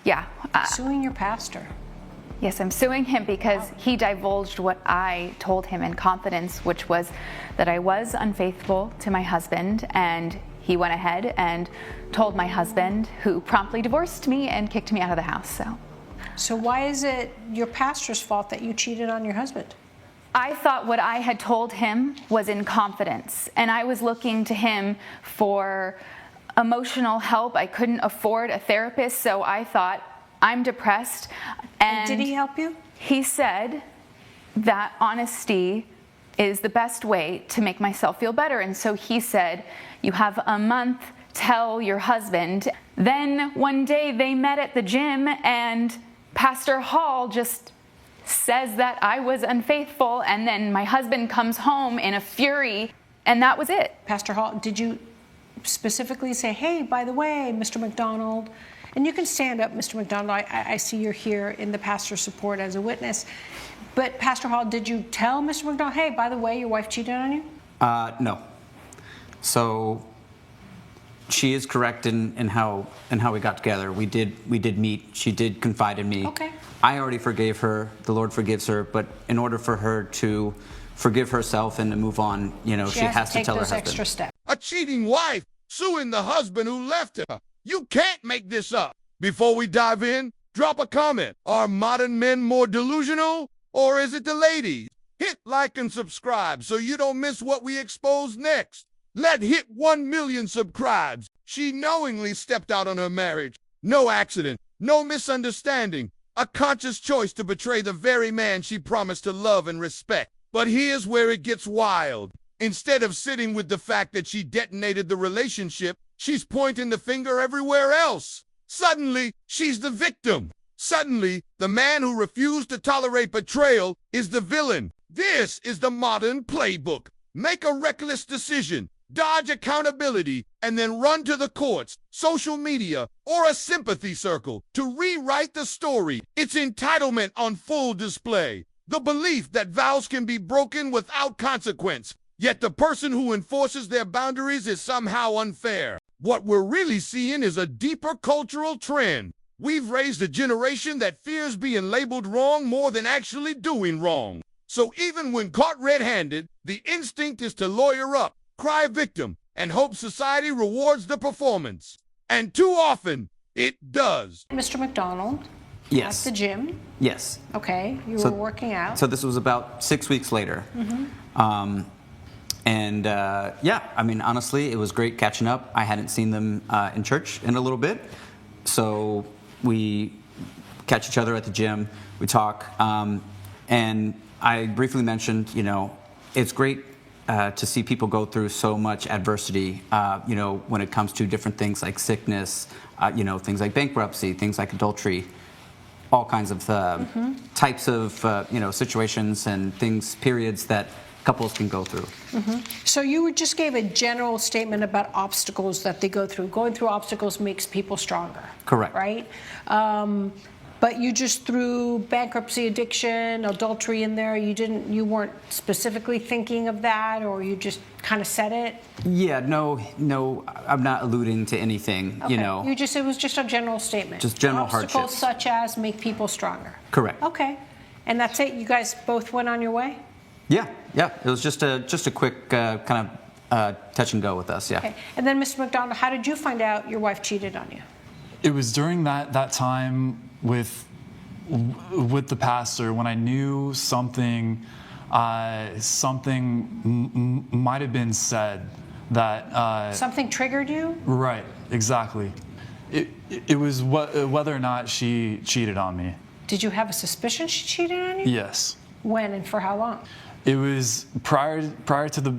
Yeah. Suing your pastor. Yes, I'm suing him because he divulged what I told him in confidence, which was that I was unfaithful to my husband, and he went ahead and told my husband, who promptly divorced me and kicked me out of the house. So why is it your pastor's fault that you cheated on your husband? I thought what I had told him was in confidence, and I was looking to him for emotional help. I couldn't afford a therapist, so I thought, I'm depressed. And did he help you? He said that honesty is the best way to make myself feel better. And so he said, you have a month, tell your husband. Then one day they met at the gym, and Pastor Hall just says that I was unfaithful, and then my husband comes home in a fury, and that was it. Pastor Hall, did you specifically say, hey, by the way, Mr. McDonald, and you can stand up, Mr. McDonald, I see you're here in the pastor's support as a witness, but Pastor Hall, did you tell Mr. McDonald, hey, by the way, your wife cheated on you? No. So she is correct in how we got together. We did meet. She did confide in me. Okay. I already forgave her. The Lord forgives her. But in order for her to forgive herself and to move on, she has to tell her husband. Extra steps. A cheating wife suing the husband who left her. You can't make this up. Before we dive in, drop a comment. Are modern men more delusional, or is it the ladies? Hit like and subscribe so you don't miss what we expose next. Let's hit 1 million subscribes. She knowingly stepped out on her marriage. No accident, no misunderstanding. A conscious choice to betray the very man she promised to love and respect. But here's where it gets wild. Instead of sitting with the fact that she detonated the relationship, she's pointing the finger everywhere else. Suddenly, she's the victim. Suddenly, the man who refused to tolerate betrayal is the villain. This is the modern playbook. Make a reckless decision, dodge accountability, and then run to the courts, social media, or a sympathy circle to rewrite the story. It's entitlement on full display. The belief that vows can be broken without consequence. Yet the person who enforces their boundaries is somehow unfair. What we're really seeing is a deeper cultural trend. We've raised a generation that fears being labeled wrong more than actually doing wrong. So even when caught red-handed, the instinct is to lawyer up, cry victim, and hope society rewards the performance. And too often, it does. Mr. McDonald? Yes. At the gym? Yes. Okay, you were working out. So this was about 6 weeks later. Mm-hmm. Honestly, it was great catching up. I hadn't seen them in church in a little bit. So we catch each other at the gym, we talk, and I briefly mentioned, it's great to see people go through so much adversity, when it comes to different things like sickness, things like bankruptcy, things like adultery, all kinds of types of, situations and things, periods that couples can go through. Mm-hmm. So you just gave a general statement about obstacles that they go through. Going through obstacles makes people stronger. Correct. Right? But you just threw bankruptcy, addiction, adultery in there. You weren't specifically thinking of that, or you just kind of said it? Yeah, no, I'm not alluding to anything, Okay. It was just a general statement. Just general Obstacles hardships. such as make people stronger. Correct. Okay. And that's it? You guys both went on your way? Yeah. It was just a quick kind of touch and go with us. Yeah. Okay. And then, Mr. McDonald, how did you find out your wife cheated on you? It was during that time with the pastor when I knew something might have been said that something triggered you? Right. Exactly. It was whether or not she cheated on me. Did you have a suspicion she cheated on you? Yes. When and for how long? It was prior to the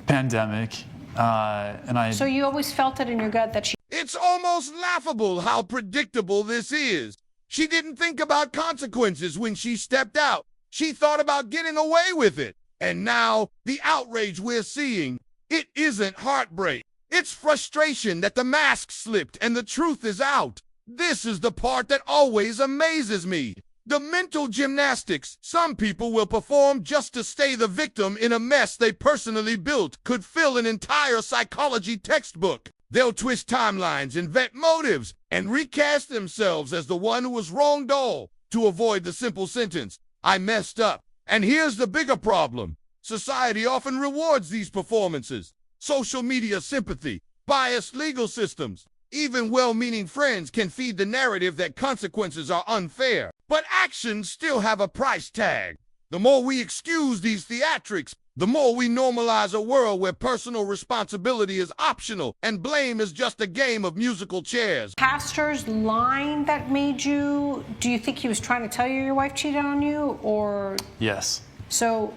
pandemic, So you always felt it in your gut that she... It's almost laughable how predictable this is. She didn't think about consequences when she stepped out. She thought about getting away with it. And now, the outrage we're seeing, it isn't heartbreak. It's frustration that the mask slipped and the truth is out. This is the part that always amazes me. The mental gymnastics some people will perform just to stay the victim in a mess they personally built could fill an entire psychology textbook. They'll twist timelines, invent motives, and recast themselves as the one who was wronged all to avoid the simple sentence, "I messed up." And here's the bigger problem. Society often rewards these performances. Social media sympathy, biased legal systems, even well-meaning friends can feed the narrative that consequences are unfair. But actions still have a price tag. The more we excuse these theatrics, the more we normalize a world where personal responsibility is optional and blame is just a game of musical chairs. Pastor's line that made you, do you think he was trying to tell you your wife cheated on you, or? Yes. So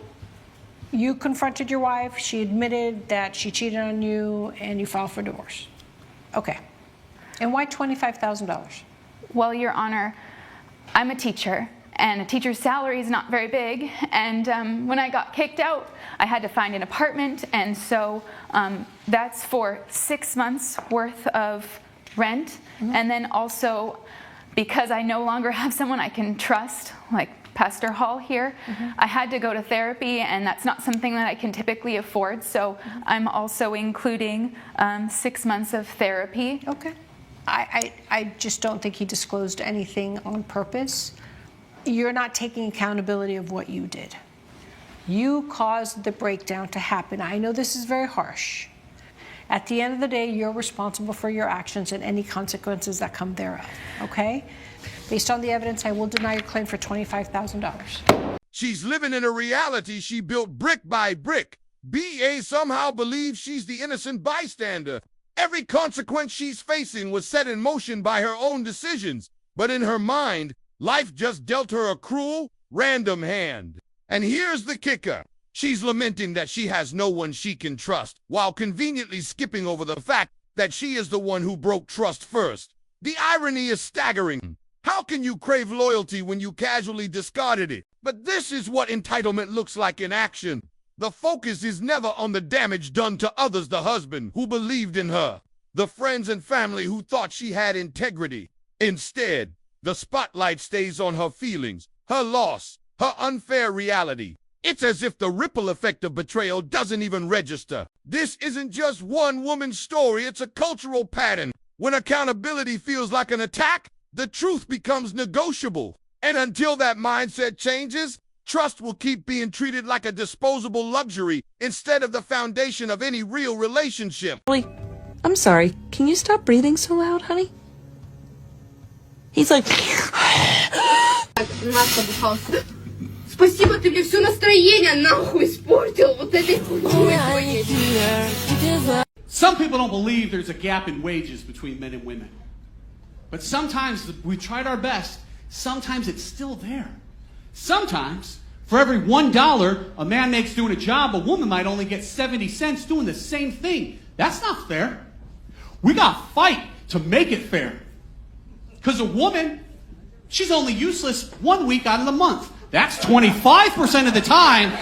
you confronted your wife, she admitted that she cheated on you, and you filed for divorce. Okay. And why $25,000? Well, Your Honor, I'm a teacher, and a teacher's salary is not very big. And when I got kicked out, I had to find an apartment, and so that's for 6 months worth of rent. And then also, because I no longer have someone I can trust, like Pastor Hall here, I had to go to therapy, and that's not something that I can typically afford. So I'm also including 6 months of therapy. Okay. I just don't think he disclosed anything on purpose. You're not taking accountability of what you did. You caused the breakdown to happen. I know this is very harsh. At the end of the day, you're responsible for your actions and any consequences that come thereof, okay? Based on the evidence, I will deny your claim for $25,000. She's living in a reality she built brick by brick. B.A. somehow believes she's the innocent bystander. Every consequence she's facing was set in motion by her own decisions. But in her mind, life just dealt her a cruel, random hand. And here's the kicker. She's lamenting that she has no one she can trust, while conveniently skipping over the fact that she is the one who broke trust first. The irony is staggering. How can you crave loyalty when you casually discarded it? But this is what entitlement looks like in action. The focus is never on the damage done to others, the husband who believed in her, the friends and family who thought she had integrity. Instead, the spotlight stays on her feelings, her loss, her unfair reality. It's as if the ripple effect of betrayal doesn't even register. This isn't just one woman's story, it's a cultural pattern. When accountability feels like an attack, the truth becomes negotiable. And until that mindset changes, trust will keep being treated like a disposable luxury instead of the foundation of any real relationship. I'm sorry. Can you stop breathing so loud, honey? He's like... Спасибо, ты мне все настроение нахуй испортил. Вот этой хуйней твоей. Some people don't believe there's a gap in wages between men and women. But sometimes we tried our best. Sometimes it's still there. Sometimes, for every $1 a man makes doing a job, a woman might only get 70 cents doing the same thing. That's not fair. We got to fight to make it fair. Because a woman, she's only useless 1 week out of the month. That's 25% of the time.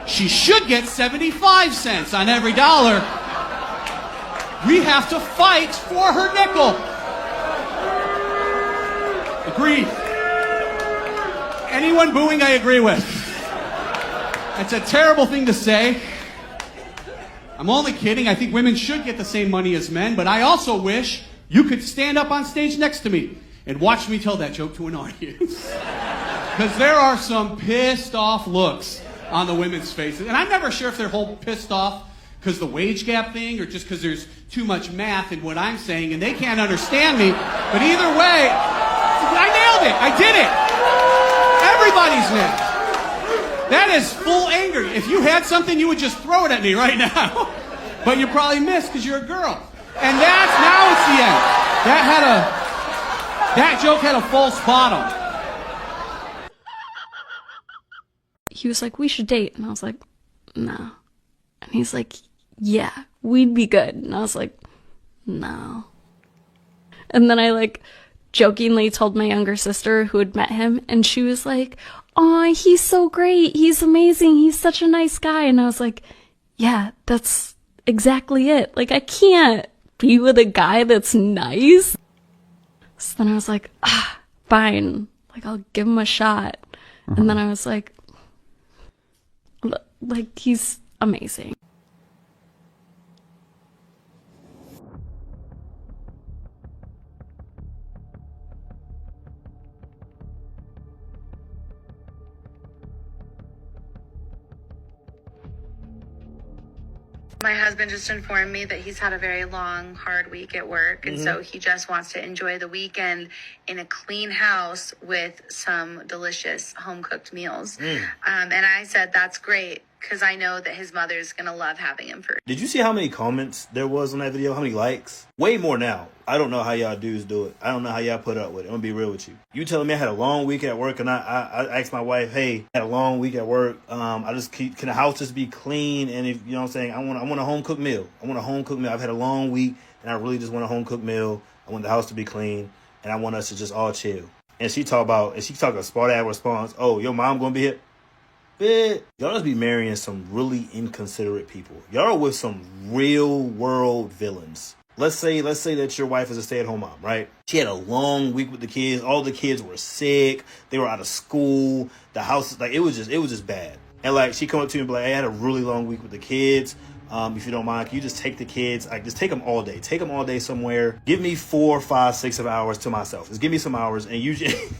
She should get 75 cents on every dollar. We have to fight for her nickel. Agreed. Anyone booing, I agree with. It's a terrible thing to say. I'm only kidding. I think women should get the same money as men, but I also wish you could stand up on stage next to me and watch me tell that joke to an audience. Because there are some pissed off looks on the women's faces. And I'm never sure if they're whole pissed off because the wage gap thing or just because there's too much math in what I'm saying and they can't understand me. But either way, I nailed it. I did it. Everybody's mad. That is full anger. If you had something, you would just throw it at me right now. But you probably missed because you're a girl. And now it's the end. That joke had a false bottom. He was like, we should date. And I was like, no. And he's like, yeah, we'd be good. And I was like, no. And then I jokingly told my younger sister who had met him, and she was like, oh, he's so great. He's amazing. He's such a nice guy. And I was like, yeah, that's exactly it. I can't be with a guy that's nice. So then I was like, fine. I'll give him a shot. And then I was like, he's amazing. My husband just informed me that he's had a very long, hard week at work, and so he just wants to enjoy the weekend in a clean house with some delicious home-cooked meals. And I said, that's great, because I know that his mother's going to love having him for. Did you see how many comments there was on that video? How many likes? Way more now. I don't know how y'all dudes do it. I don't know how y'all put up with it. I'm gonna be real with you. You telling me I had a long week at work, and I asked my wife, hey, I had a long week at work. I just can the house just be clean? And if you know what I'm saying, I want a home cooked meal. I want a home cooked meal. I've had a long week, and I really just want a home cooked meal. I want the house to be clean, and I want us to just all chill. And she talk a smart ass response. Oh, your mom gonna be here? Bitch, y'all just be marrying some really inconsiderate people. Y'all are with some real world villains. Let's say that your wife is a stay-at-home mom, right? She had a long week with the kids. All the kids were sick. They were out of school. The house, like, it was just bad. And like, she come up to me and be like, hey, I had a really long week with the kids. If you don't mind, can you just take the kids? Like, just take them all day. Take them all day somewhere. Give me 4, 5, 6 hours to myself. Just give me some hours, and you just,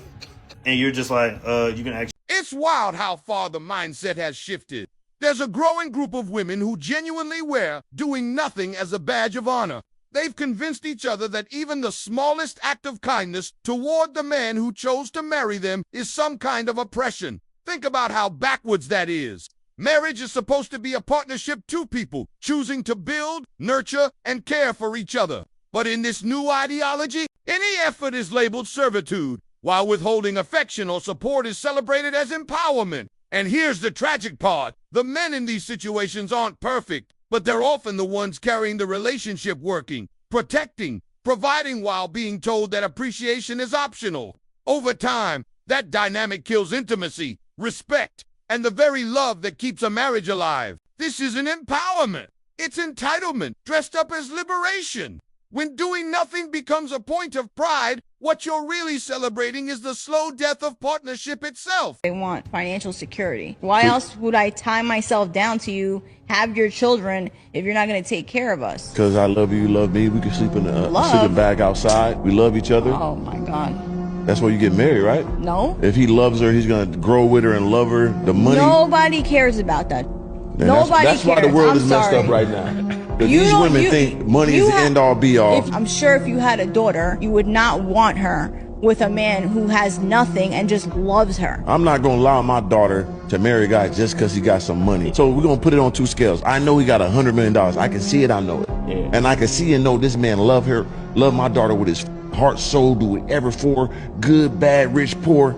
and you're just like, you can actually. It's wild how far the mindset has shifted. There's a growing group of women who genuinely wear doing nothing as a badge of honor. They've convinced each other that even the smallest act of kindness toward the man who chose to marry them is some kind of oppression. Think about how backwards that is. Marriage is supposed to be a partnership, two people choosing to build, nurture, and care for each other. But in this new ideology, any effort is labeled servitude, while withholding affection or support is celebrated as empowerment. And here's the tragic part. The men in these situations aren't perfect, but they're often the ones carrying the relationship working, protecting, providing, while being told that appreciation is optional. Over time, that dynamic kills intimacy, respect, and the very love that keeps a marriage alive. This isn't empowerment. It's entitlement, dressed up as liberation. When doing nothing becomes a point of pride, what you're really celebrating is the slow death of partnership itself. They want financial security. Why else would I tie myself down to you, have your children, if you're not going to take care of us? Because I love you, you love me. We can sleep in the sleeping bag outside. We love each other. Oh my God. That's why you get married, right? No. If he loves her, he's going to grow with her and love her. The money. Nobody cares about that. Nobody cares. That's why the world is messed up right now. These women think money is the end all be all. I'm sure if you had a daughter, you would not want her with a man who has nothing and just loves her. I'm not going to allow my daughter to marry a guy just because he got some money. So we're going to put it on two scales. I know he got $100 million. I can see it, I know it. Yeah. And I can see and know this man love my daughter with his heart, soul, do whatever for, good, bad, rich, poor.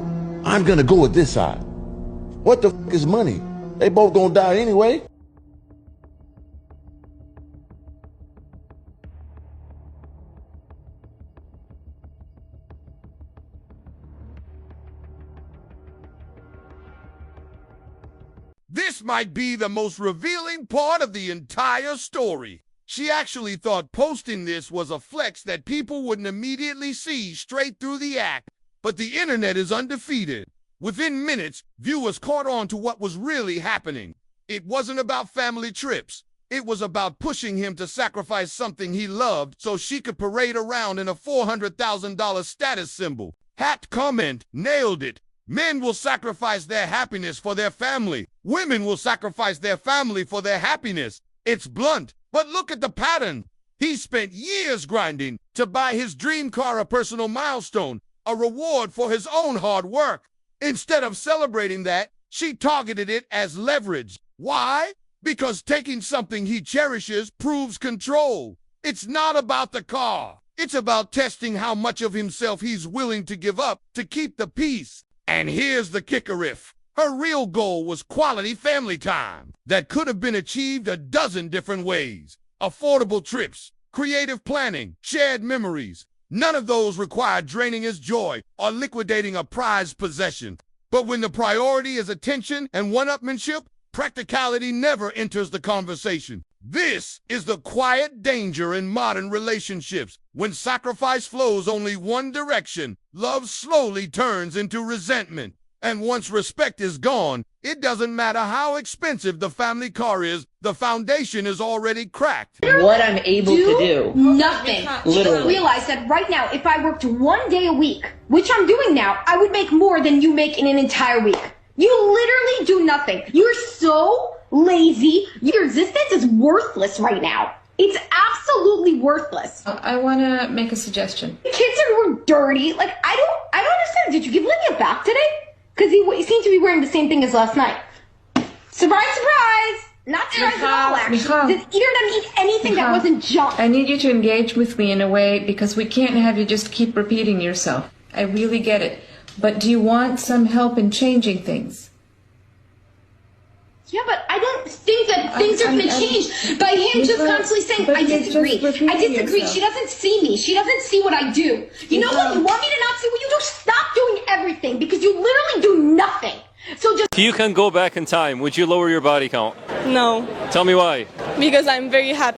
I'm going to go with this side. What the f is money? They both going to die anyway. This might be the most revealing part of the entire story. She actually thought posting this was a flex that people wouldn't immediately see straight through the act. But the internet is undefeated. Within minutes, viewers caught on to what was really happening. It wasn't about family trips. It was about pushing him to sacrifice something he loved so she could parade around in a $400,000 status symbol. Hat comment, nailed it. Men will sacrifice their happiness for their family. Women will sacrifice their family for their happiness. It's blunt, but look at the pattern. He spent years grinding to buy his dream car, a personal milestone, a reward for his own hard work. Instead of celebrating that, she targeted it as leverage. Why? Because taking something he cherishes proves control. It's not about the car. It's about testing how much of himself he's willing to give up to keep the peace. And here's the kicker-if. Her real goal was quality family time that could have been achieved a dozen different ways. Affordable trips, creative planning, shared memories. None of those required draining his joy or liquidating a prized possession. But when the priority is attention and one-upmanship, practicality never enters the conversation. This is the quiet danger in modern relationships. When sacrifice flows only one direction, love slowly turns into resentment. And once respect is gone, it doesn't matter how expensive the family car is, the foundation is already cracked. What I'm able to do. Nothing. Literally. You realize that right now, if I worked 1 day a week, which I'm doing now, I would make more than you make in an entire week. You literally do nothing. You're so lazy. Your existence is worthless right now. It's absolutely worthless. I want to make a suggestion. Kids are dirty. Like, I don't understand. Did you give Lydia back today? Because he seemed to be wearing the same thing as last night. Surprise, surprise! Not surprise at all, actually. Did either of them eat anything that wasn't junk? I need you to engage with me in a way because we can't have you just keep repeating yourself. I really get it. But do you want some help in changing things? Yeah, but I don't think that things are going to change by him just constantly saying, I disagree. I disagree. Yourself. She doesn't see me. She doesn't see what I do. You know what? You want me to not see what you do? Stop doing everything because you literally do nothing. So just. If you can go back in time, would you lower your body count? No. Tell me why. Because I'm very happy